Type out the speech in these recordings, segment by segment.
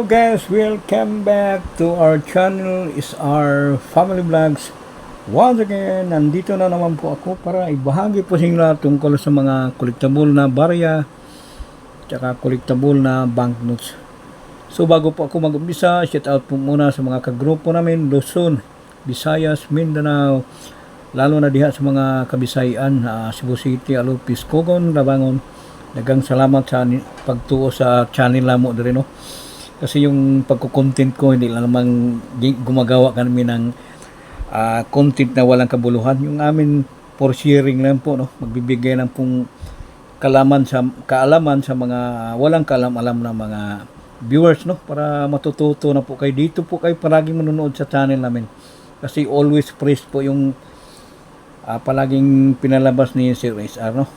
guys, welcome back to our channel is our family vlogs. Once again, nandito na naman po ako para ibahagi po sa inyo tungkol sa mga collectible na barya tsaka collectible na banknotes. So bago po ako mag-umpisa, shout out po muna sa mga kagrupo namin, Luzon, Visayas, Mindanao, lalo na diha sa mga Kabisayan, Cebu City, Alupis, Cogon, Labangon. Dagang salamat sa pagtuo sa channel namo diri no. Kasi yung pagko-content ko hindi lang namang gumagawa kami ng content na walang kabuluhan. Yung amin for sharing lang po no. Magbibigay ng pong kaalaman sa mga walang kaalam-alam na mga viewers no, para matututo na po kayo dito po kayo palaging manonood sa channel namin. Kasi always fresh po yung palaging pinalabas ni Sir SR no.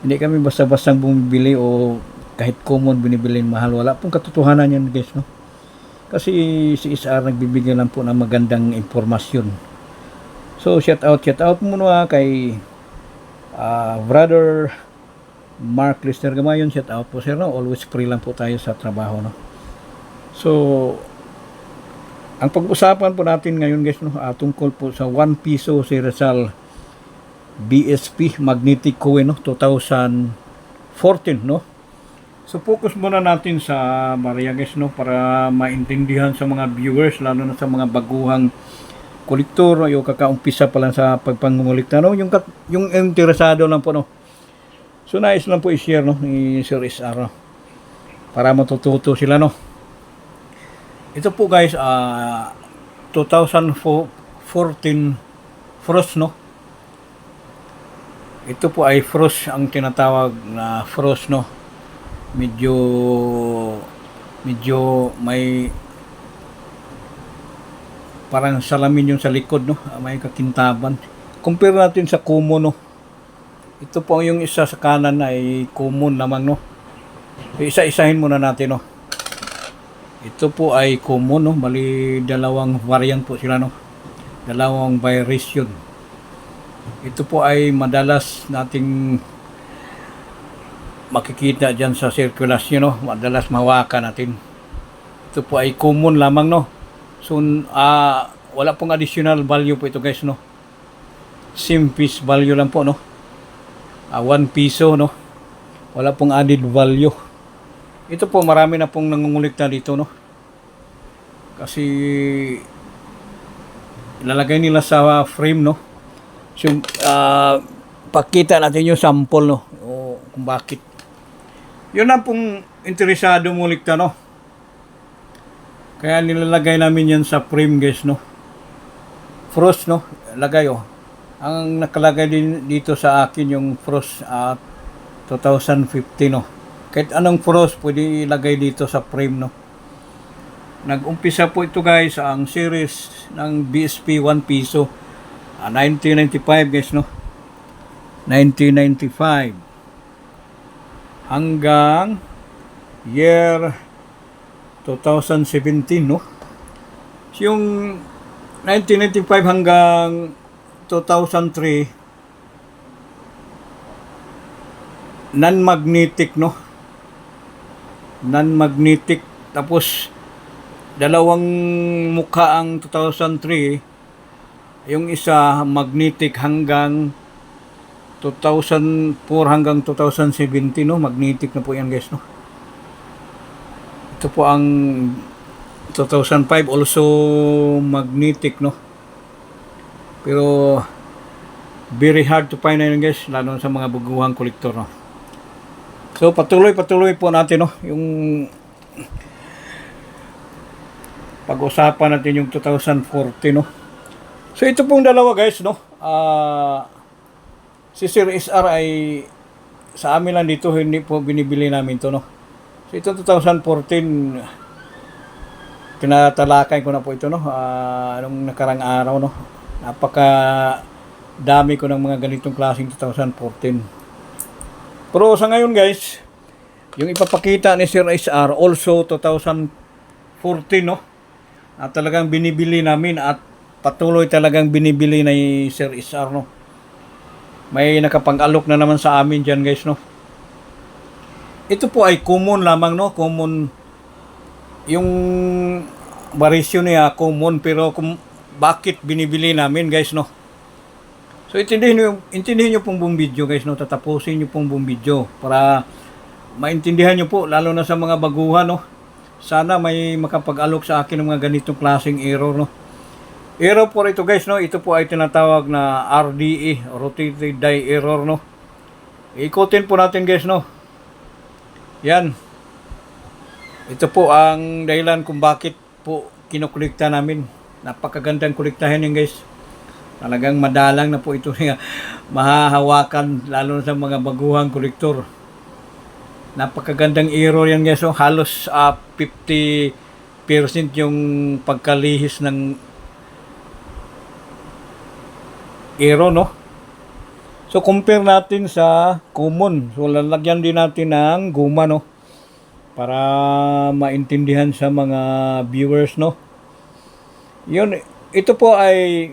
Hindi kami basta-bastang bumibili o kahit common binibilin mahal. Wala pong katotohanan yan guys no. Kasi si SR nagbibigay lang po ng magandang impormasyon. So shout out muna kay brother Mark Lister Gamayon. Shout out po sir no. Always free lang po tayo sa trabaho no. So ang pag-usapan po natin ngayon guys no, tungkol po sa 1 piso si Rizal BSP Magnetic Coin no, 2014 no. So focus muna natin sa barya guys no, para maintindihan sa mga viewers, lalo na sa mga baguhang kolektor o yung kakaumpisa pa lang sa pagpangungulikta no, yung interesado lang po no. So nais lang po i-share no ni Sir SR no, para matututo sila no. Ito po guys 2014 frost no. Ito po ay frost, ang tinatawag na frost no. Medyo may parang salamin yung sa likod no, may kakintaban. Compare natin sa common no. Ito po yung isa sa kanan ay common naman no. So, isa-isahin muna natin no. Ito po ay common no, bali dalawang variant po sila no. Dalawang variation. Ito po ay madalas nating makikita dyan sa circulation no, madalas mahawakan natin. Ito po ay common lamang no. So wala pong additional value po ito guys no. Same piece value lang po no. 1 piso no. Wala pong added value. Ito po marami na pong nangungulikta dito no. Kasi ilalagay nila sa frame no. So, pakita natin yung sample no, o kung bakit. Yun na pong interesado mo likta no. Kaya nilalagay namin yan sa frame guys no. Frost no, lagay oh. Ang nakalagay din dito sa akin yung Frost 2015 no. Kahit anong Frost pwede ilagay dito sa frame no. Nag-umpisa po ito guys ang series ng BSP 1 piso. 1995 guys no. 1995 hanggang year 2017 no. So, yung 1995 hanggang 2003 non-magnetic no. Non-magnetic, tapos dalawang mukha ang 2003. Yung isa magnetic hanggang 2004 hanggang 2017 no, magnetic na po yan guys no. Ito po ang 2005 also magnetic no. Pero very hard to find na yun guys, lalo sa mga baguhang kolektor no. So patuloy po natin no, yung pag-usapan natin yung 2014 no. So ito pong dalawa guys no. Si Sir SR ay sa amin lang dito, hindi po binibili namin to no. So ito 2014 tinatalakay ko na po ito no. Nung nakarang araw no. Napaka dami ko ng mga ganitong klaseng 2014. Pero sa ngayon guys, yung ipapakita ni Sir SR also 2014 no. Talagang binibili namin at patuloy talagang binibili ni Sir SR no. May nakapang-alok na naman sa amin dyan guys no. Ito po ay common lamang no, common yung varisyo niya common, pero kung bakit binibili namin guys, no? So intindihin nyo pong buong video guys, no? Tatapusin nyo pong buong video para maintindihan nyo po, lalo na sa mga baguhan, no? Sana may makapag-alok sa akin ng mga ganitong klaseng error, no? Error po ito guys, no? Ito po ay tinatawag na RDE, rotated die error, no? Ikutin po natin guys, no? Yan. Ito po ang dahilan kung bakit po kinukulikta namin. Napakagandang kuliktahin yun guys. Talagang madalang na po ito niya mahahawakan, lalo na sa mga baguhang kolektor. Napakagandang error yan guys. So, halos 50% yung pagkalihis ng error, no? So, compare natin sa common. So, lalagyan din natin ng guma, no? Para maintindihan sa mga viewers, no? Yun, ito po ay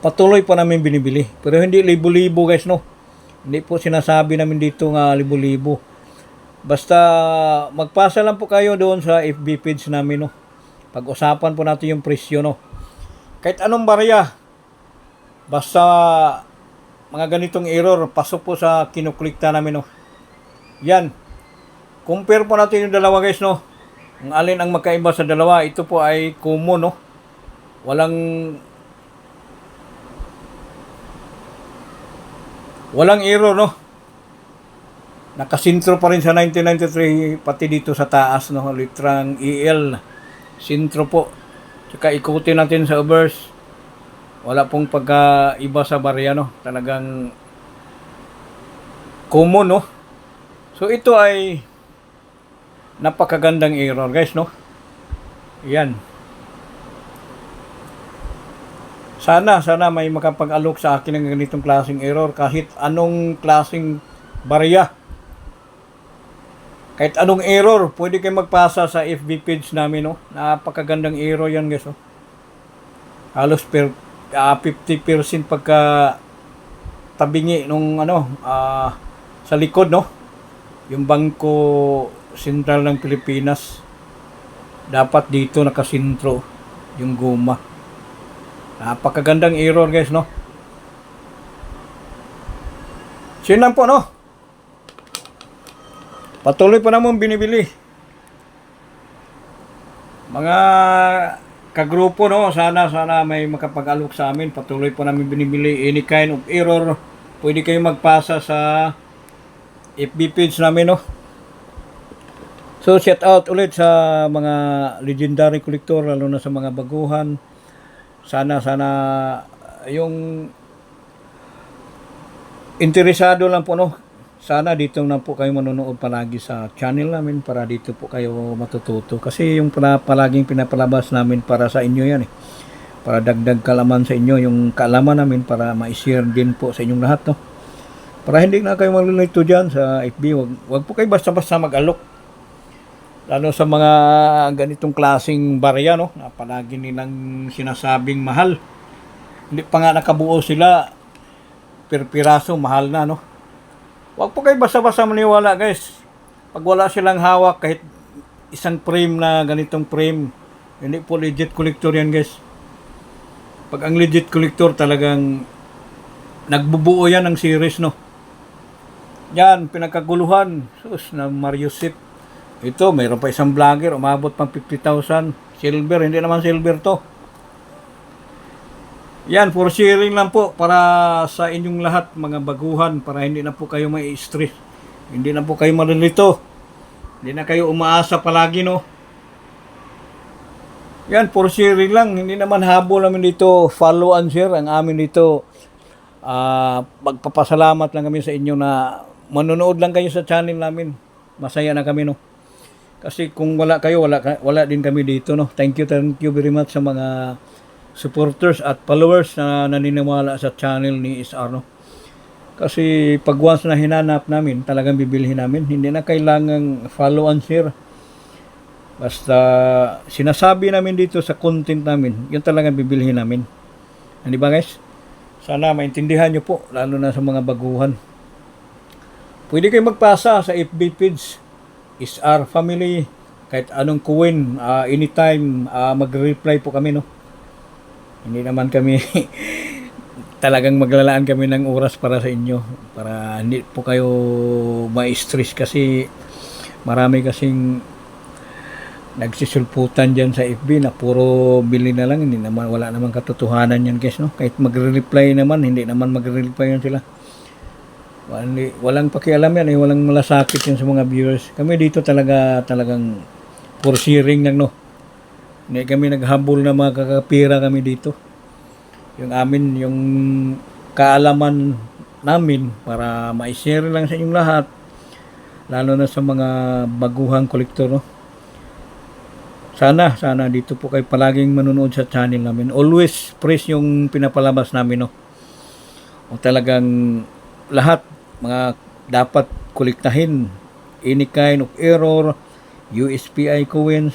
patuloy pa namin binibili. Pero hindi libo-libo guys, no? Hindi po sinasabi namin dito nga libo-libo. Basta magpasa lang po kayo doon sa FB page namin, no? Pag-usapan po natin yung presyo, no? Kahit anong barya, basta mga ganitong error, pasok po sa kinuklikta namin, no? Yan. Compare po natin yung dalawa guys, no? Ang alin ang magkaiba sa dalawa, ito po ay common, no? Walang error, no? Nakasintro pa rin sa 1993, pati dito sa taas, no? Litrang EL. Sintro po. Tsaka ikutin natin sa obverse. Wala pong pagkaiba sa barya, no? Talagang common, no? So, ito ay napakagandang error, guys, no? Yan. Sana may makapag-alok sa akin ng ganitong klaseng error, kahit anong klaseng barya. Kahit anong error, pwede kayo magpasa sa FB page namin, no? Napakagandang error yan, guys, no? Halos 50% pagka tabingi nung sa likod, no? Yung Bangko Sentral ng Pilipinas, dapat dito nakasintro yung guma. Napakagandang error, guys, no? So, yun lang po, no? Patuloy pa naman binibili. Mga kagrupo, no? Sana may makapag-alok sa amin. Patuloy pa namin binibili. Any kind of error, pwede kayo magpasa sa FB page namin, no? So, shout out ulit sa mga legendary collector, lalo na sa mga baguhan. Sana yung interesado lang po, no? Sana dito na po kayo manonood palagi sa channel namin para dito po kayo matututo. Kasi yung palaging pinapalabas namin para sa inyo yan, eh. Para dagdag kalaman sa inyo, yung kaalaman namin para ma-share din po sa inyong lahat, no? Para hindi na kayo malilito dyan sa FB. Wag po kayo basta-basta mag-alok. Lalo sa mga ganitong klaseng barya, no? Na palagi nilang sinasabing mahal. Hindi pa nga nakabuo sila, per piraso mahal na, no? Huwag po kayo basta-basta maniwala, guys. Pag wala silang hawak, kahit isang frame na ganitong frame, hindi po legit collector yan, guys. Pag ang legit collector, talagang nagbubuo yan ng series, no? Yan, pinagkaguluhan. Sus, na Mario Sip. Ito, mayroon pa isang vlogger, umabot pang 50,000. Silver, hindi naman silver to. Yan, for sharing lang po para sa inyong lahat, mga baguhan, para hindi na po kayo may stress. Hindi na po kayo malilito. Hindi na kayo umaasa palagi, no? Yan, for sharing lang. Hindi naman habol namin dito, follow and share. Ang amin dito, magpapasalamat lang kami sa inyo na manonood lang kayo sa channel namin. Masaya na kami, no? Kasi kung wala kayo, wala din kami dito, no? Thank you very much sa mga supporters at followers na naniniwala sa channel ni SR, no? Kasi pag once na hinanap namin, talagang bibilhin namin. Hindi na kailangang follow and share. Basta sinasabi namin dito sa content namin, yun talagang bibilhin namin. Hindi ba, guys? Sana maintindihan nyo po, lalo na sa mga baguhan. Pwede kayo magpasa sa FB page SR Family. kahit anong kuwin, anytime magre-reply po kami, no. Hindi naman kami talagang maglalaan kami ng oras para sa inyo, para hindi po kayo ma-stress kasi marami kasing nagsisulputan dyan sa FB na puro bili na lang, hindi naman, wala naman katotohanan yan guys, no. Kahit magre-reply naman, hindi naman magre-reply yan sila. Walang pakialam yan, walang malasakit yan sa mga viewers. Kami dito talagang for sharing lang, no. Hindi kami naghabol na mga kakapira kami dito. Yung amin, yung kaalaman namin para ma-share lang sa inyong lahat, lalo na sa mga baguhang kolektor, no. Sana dito po kayo palaging manonood sa channel namin. Always fresh yung pinapalabas namin, no. O talagang lahat mga dapat kolektahin, any kind of error, USPI coins,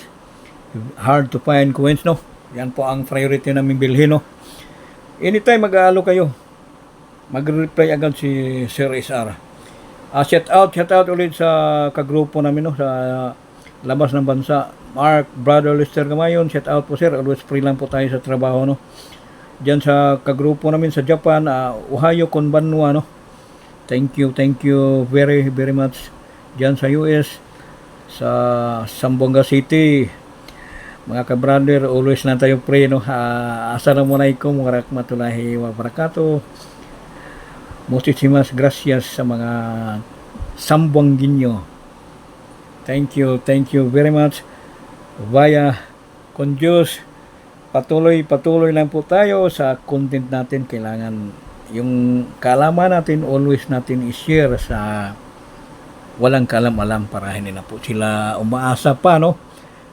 hard to find coins, no. Yan po ang priority namin bilhin, no. Anytime mag-aalo kayo, mag-reply agad si Sir SR. Shout out ulit sa kagrupo namin, no, sa labas ng bansa. Mark, Brother Lester Gamayon, shout out po sir. Always free lang po tayo sa trabaho, no. Diyan sa kagrupo namin sa Japan, Ohio Konbanwa, no. Thank you very much. Diyan sa US, sa Zamboanga City, mga ka-brother, always na tayo pray, no. Assalamualaikum warahmatullahi wabarakatuh. Muchísimas gracias sa mga Sambuangueño. Thank you very much. Vaya con Diyos, patuloy lang po tayo sa content natin. Kailangan yung kaalaman natin, always natin i-share sa walang kaalam-alam para hindi na po sila umaasa pa, no.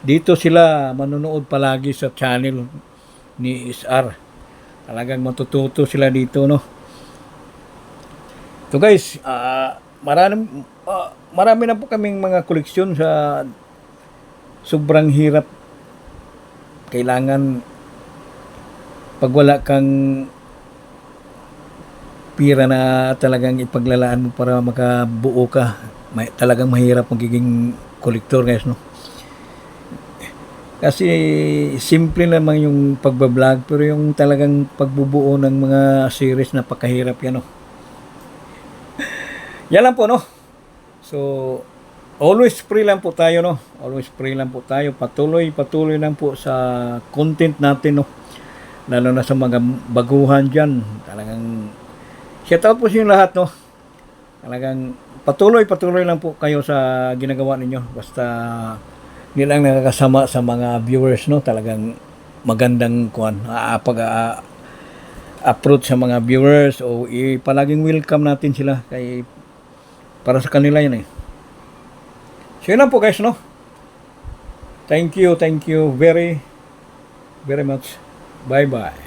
Dito sila manonood palagi sa channel ni SR. Talagang matututo sila dito, no. So guys, marami na po kaming mga koleksyon sa sobrang hirap. Kailangan pag wala kang pira na talagang ipaglalaan mo para makabuo ka, talagang mahirap magiging kolektor guys, no. Kasi simple naman yung pagbablog, pero yung talagang pagbubuo ng mga series, napakahirap yan, no. Yan lang po, no. So always free lang po tayo, no. Always free lang po tayo. Patuloy lang po sa content natin, no. Lalo na sa mga baguhan dyan. Talagang shout out po sa inyo lahat, no. Talagang patuloy lang po kayo sa ginagawa ninyo. Basta hindi lang nakakasama sa mga viewers, no. Talagang magandang approach sa mga viewers, o palaging welcome natin sila para sa kanila yan, eh. So yun lang po guys, no. Thank you very much. Bye.